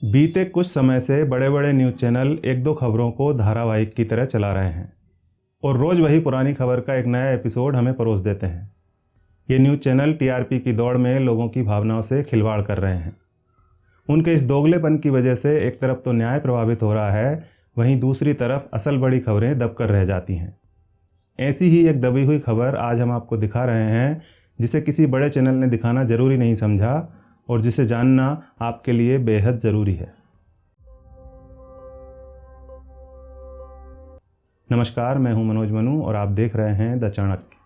बीते कुछ समय से बड़े बड़े न्यूज़ चैनल एक दो खबरों को धारावाहिक की तरह चला रहे हैं और रोज़ वही पुरानी खबर का एक नया एपिसोड हमें परोस देते हैं। ये न्यूज़ चैनल टीआरपी की दौड़ में लोगों की भावनाओं से खिलवाड़ कर रहे हैं। उनके इस दोगलेपन की वजह से एक तरफ तो न्याय प्रभावित हो रहा है, वहीं दूसरी तरफ असल बड़ी खबरें दबकर रह जाती हैं। ऐसी ही एक दबी हुई खबर आज हम आपको दिखा रहे हैं, जिसे किसी बड़े चैनल ने दिखाना ज़रूरी नहीं समझा और जिसे जानना आपके लिए बेहद ज़रूरी है। नमस्कार, मैं हूं मनोज मनु और आप देख रहे हैं द चाणक्य।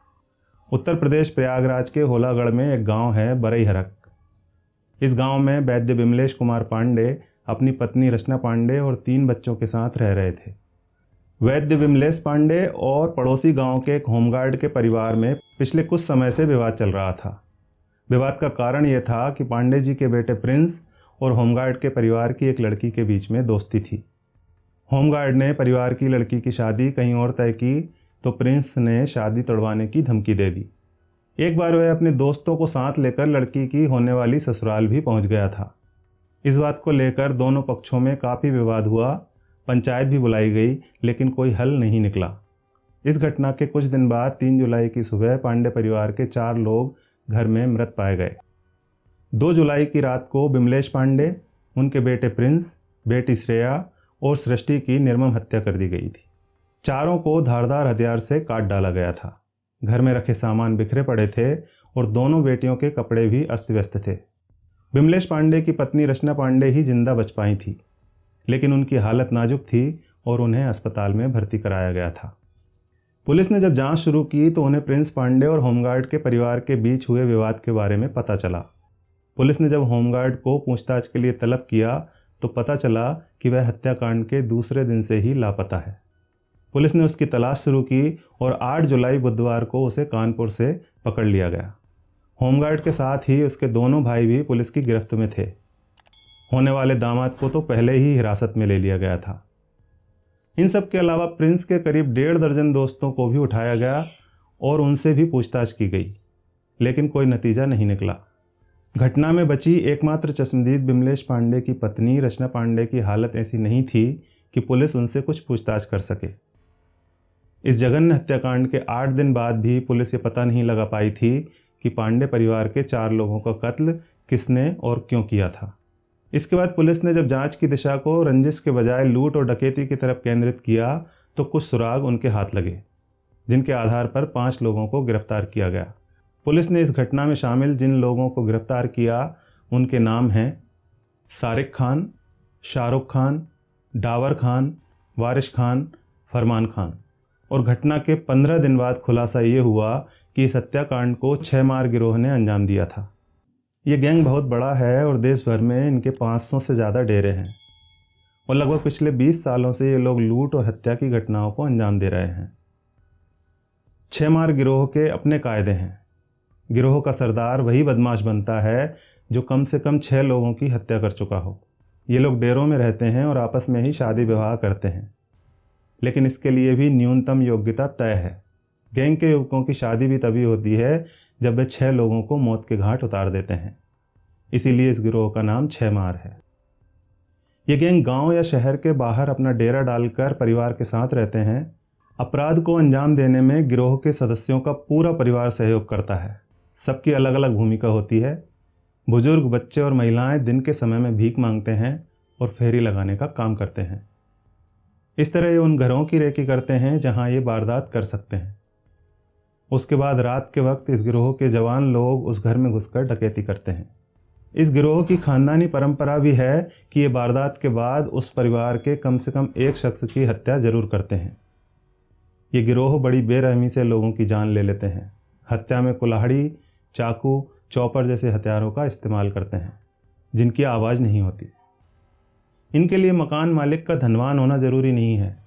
उत्तर प्रदेश प्रयागराज के होलागढ़ में एक गांव है बरईहरक। इस गांव में वैद्य विमलेश कुमार पांडे अपनी पत्नी रचना पांडे और 3 बच्चों के साथ रह रहे थे। वैद्य विमलेश पांडे और पड़ोसी गांव के एक होमगार्ड के परिवार में पिछले कुछ समय से विवाद चल रहा था। विवाद का कारण यह था कि पांडे जी के बेटे प्रिंस और होमगार्ड के परिवार की एक लड़की के बीच में दोस्ती थी। होमगार्ड ने परिवार की लड़की की शादी कहीं और तय की तो प्रिंस ने शादी तोड़वाने की धमकी दे दी। एक बार वह अपने दोस्तों को साथ लेकर लड़की की होने वाली ससुराल भी पहुंच गया था। इस बात को लेकर दोनों पक्षों में काफ़ी विवाद हुआ। पंचायत भी बुलाई गई, लेकिन कोई हल नहीं निकला। इस घटना के कुछ दिन बाद 3 जुलाई की सुबह पांडे परिवार के 4 लोग घर में मृत पाए गए। 2 जुलाई की रात को विमलेश पांडे, उनके बेटे प्रिंस, बेटी श्रेया और सृष्टि की निर्मम हत्या कर दी गई थी। चारों को धारदार हथियार से काट डाला गया था। घर में रखे सामान बिखरे पड़े थे और दोनों बेटियों के कपड़े भी अस्त व्यस्त थे। विमलेश पांडे की पत्नी रचना पांडे ही जिंदा बच पाई थी, लेकिन उनकी हालत नाजुक थी और उन्हें अस्पताल में भर्ती कराया गया था। पुलिस ने जब जांच शुरू की तो उन्हें प्रिंस पांडे और होमगार्ड के परिवार के बीच हुए विवाद के बारे में पता चला। पुलिस ने जब होमगार्ड को पूछताछ के लिए तलब किया तो पता चला कि वह हत्याकांड के दूसरे दिन से ही लापता है। पुलिस ने उसकी तलाश शुरू की और 8 जुलाई बुधवार को उसे कानपुर से पकड़ लिया गया। होमगार्ड के साथ ही उसके दोनों भाई भी पुलिस की गिरफ्त में थे। होने वाले दामाद को तो पहले ही हिरासत में ले लिया गया था। इन सब के अलावा प्रिंस के करीब 1.5 दर्जन दोस्तों को भी उठाया गया और उनसे भी पूछताछ की गई, लेकिन कोई नतीजा नहीं निकला। घटना में बची एकमात्र चश्मदीद विमलेश पांडे की पत्नी रचना पांडे की हालत ऐसी नहीं थी कि पुलिस उनसे कुछ पूछताछ कर सके। इस जघन्य हत्याकांड के 8 दिन बाद भी पुलिस ये पता नहीं लगा पाई थी कि पांडे परिवार के 4 लोगों का कत्ल किसने और क्यों किया था। इसके बाद पुलिस ने जब जांच की दिशा को रंजिश के बजाय लूट और डकैती की तरफ केंद्रित किया तो कुछ सुराग उनके हाथ लगे, जिनके आधार पर 5 लोगों को गिरफ्तार किया गया। पुलिस ने इस घटना में शामिल जिन लोगों को गिरफ्तार किया उनके नाम हैं सारिक खान, शाहरुख खान, डावर खान, वारिश खान, फरमान खान। और घटना के 15 दिन बाद खुलासा ये हुआ कि इस हत्याकांड को 6 मार गिरोह ने अंजाम दिया था। ये गैंग बहुत बड़ा है और देश भर में इनके 500 से ज़्यादा डेरे हैं और लगभग पिछले 20 सालों से ये लोग लूट और हत्या की घटनाओं को अंजाम दे रहे हैं। 6 मार गिरोह के अपने कायदे हैं। गिरोह का सरदार वही बदमाश बनता है जो कम से कम 6 लोगों की हत्या कर चुका हो। ये लोग डेरों में रहते हैं और आपस में ही शादी विवाह करते हैं, लेकिन इसके लिए भी न्यूनतम योग्यता तय है। गैंग के युवकों की शादी भी तभी होती है जब वे 6 लोगों को मौत के घाट उतार देते हैं। इसीलिए इस गिरोह का नाम 6 मार है। ये गैंग गांव या शहर के बाहर अपना डेरा डालकर परिवार के साथ रहते हैं। अपराध को अंजाम देने में गिरोह के सदस्यों का पूरा परिवार सहयोग करता है। सबकी अलग अलग भूमिका होती है। बुजुर्ग, बच्चे और महिलाएं दिन के समय में भीख मांगते हैं और फेरी लगाने का काम करते हैं। इस तरह ये उन घरों की रेकी करते हैं जहां ये वारदात कर सकते हैं। उसके बाद रात के वक्त इस गिरोह के जवान लोग उस घर में घुसकर डकैती करते हैं। इस गिरोह की खानदानी परंपरा भी है कि ये वारदात के बाद उस परिवार के कम से कम एक शख्स की हत्या जरूर करते हैं। ये गिरोह बड़ी बेरहमी से लोगों की जान ले लेते हैं। हत्या में कुल्हाड़ी, चाकू, चॉपर जैसे हथियारों का इस्तेमाल करते हैं, जिनकी आवाज़ नहीं होती। इनके लिए मकान मालिक का धनवान होना ज़रूरी नहीं है।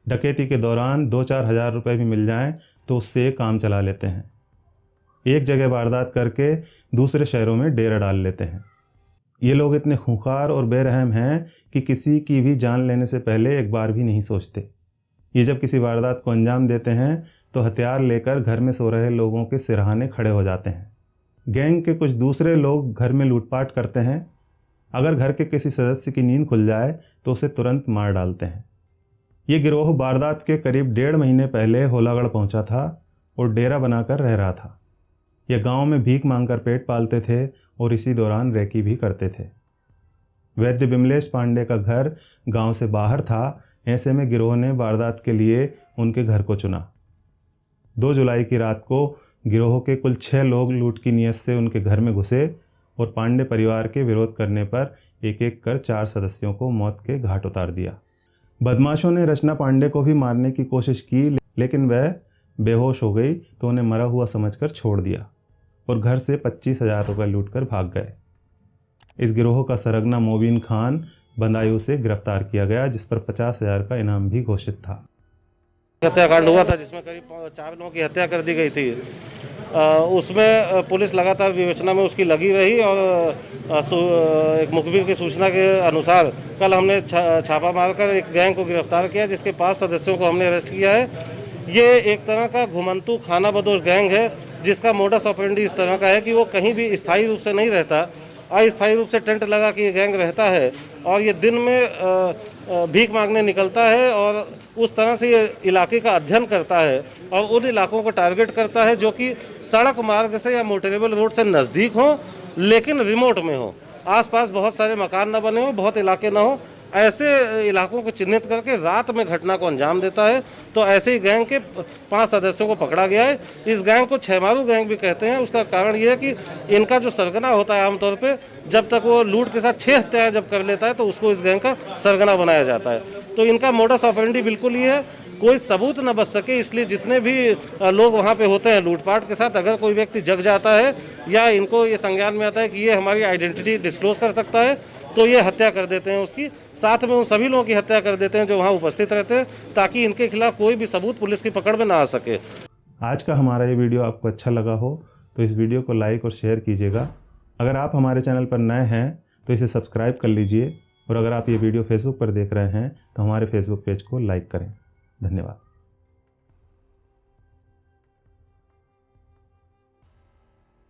डकैती के दौरान 2-4 हज़ार रुपये भी मिल जाएं तो उससे काम चला लेते हैं। एक जगह वारदात करके दूसरे शहरों में डेरा डाल लेते हैं। ये लोग इतने खूंखार और बेरहम हैं कि किसी की भी जान लेने से पहले एक बार भी नहीं सोचते। ये जब किसी वारदात को अंजाम देते हैं तो हथियार लेकर घर में सो रहे लोगों के सिरहाने खड़े हो जाते हैं। गैंग के कुछ दूसरे लोग घर में लूटपाट करते हैं अगर घर के किसी सदस्य की नींद खुल जाए तो उसे तुरंत मार डालते हैं। ये गिरोह वारदात के करीब 1.5 महीने पहले होलागढ़ पहुंचा था और डेरा बनाकर रह रहा था। यह गांव में भीख मांगकर पेट पालते थे और इसी दौरान रेकी भी करते थे। वैद्य विमलेश पांडे का घर गांव से बाहर था, ऐसे में गिरोह ने वारदात के लिए उनके घर को चुना। 2 जुलाई की रात को गिरोह के कुल 6 लोग लूट की नीयत से उनके घर में घुसे और पांडे परिवार के विरोध करने पर एक एक कर 4 सदस्यों को मौत के घाट उतार दिया। बदमाशों ने रचना पांडे को भी मारने की कोशिश की, लेकिन वह बेहोश हो गई तो उन्हें मरा हुआ समझकर छोड़ दिया और घर से 25,000 रुपये लूटकर भाग गए। इस गिरोह का सरगना मोबिन खान बंदायूं से गिरफ्तार किया गया, जिस पर 50,000 का इनाम भी घोषित था। हत्याकांड हुआ था जिसमें करीब 4 लोगों की हत्या कर दी गई थी। उसमें पुलिस लगातार विवेचना में उसकी लगी रही और एक मुखबिर की सूचना के अनुसार कल हमने छापा मारकर एक गैंग को गिरफ्तार किया, जिसके 5 सदस्यों को हमने अरेस्ट किया है। ये एक तरह का घुमंतू खाना बदोश गैंग है, जिसका मोडस ऑपरेंडी इस तरह का है कि वो कहीं भी स्थायी रूप से नहीं रहता, अस्थायी रूप से टेंट लगा के ये गैंग रहता है और ये दिन में भीख मांगने निकलता है और उस तरह से ये इलाके का अध्ययन करता है और उन इलाकों को टारगेट करता है जो कि सड़क मार्ग से या मोटरेबल रोड से नज़दीक हो लेकिन रिमोट में हो, आसपास बहुत सारे मकान न बने हो, बहुत इलाके ना हो, ऐसे इलाकों को चिन्हित करके रात में घटना को अंजाम देता है। तो ऐसे ही गैंग के 5 सदस्यों को पकड़ा गया है। इस गैंग को छहमारू गैंग भी कहते हैं। उसका कारण ये है कि इनका जो सरगना होता है आमतौर पे, जब तक वो लूट के साथ 6 हत्याएं जब कर लेता है तो उसको इस गैंग का सरगना बनाया जाता है। तो इनका मोडस ऑपरेंडी बिल्कुल ये है, कोई सबूत न बच सके, इसलिए जितने भी लोग वहाँ पे होते हैं लूटपाट के साथ, अगर कोई व्यक्ति जग जाता है या इनको ये संज्ञान में आता है कि ये हमारी आइडेंटिटी डिस्क्लोज कर सकता है तो ये हत्या कर देते हैं उसकी, साथ में उन सभी लोगों की हत्या कर देते हैं जो वहाँ उपस्थित रहते हैं, ताकि इनके खिलाफ कोई भी सबूत पुलिस की पकड़ में ना आ सके। आज का हमारा ये वीडियो आपको अच्छा लगा हो तो इस वीडियो को लाइक और शेयर कीजिएगा। अगर आप हमारे चैनल पर नए हैं तो इसे सब्सक्राइब कर लीजिए और अगर आप ये वीडियो फेसबुक पर देख रहे हैं तो हमारे फेसबुक पेज को लाइक करें। धन्यवाद।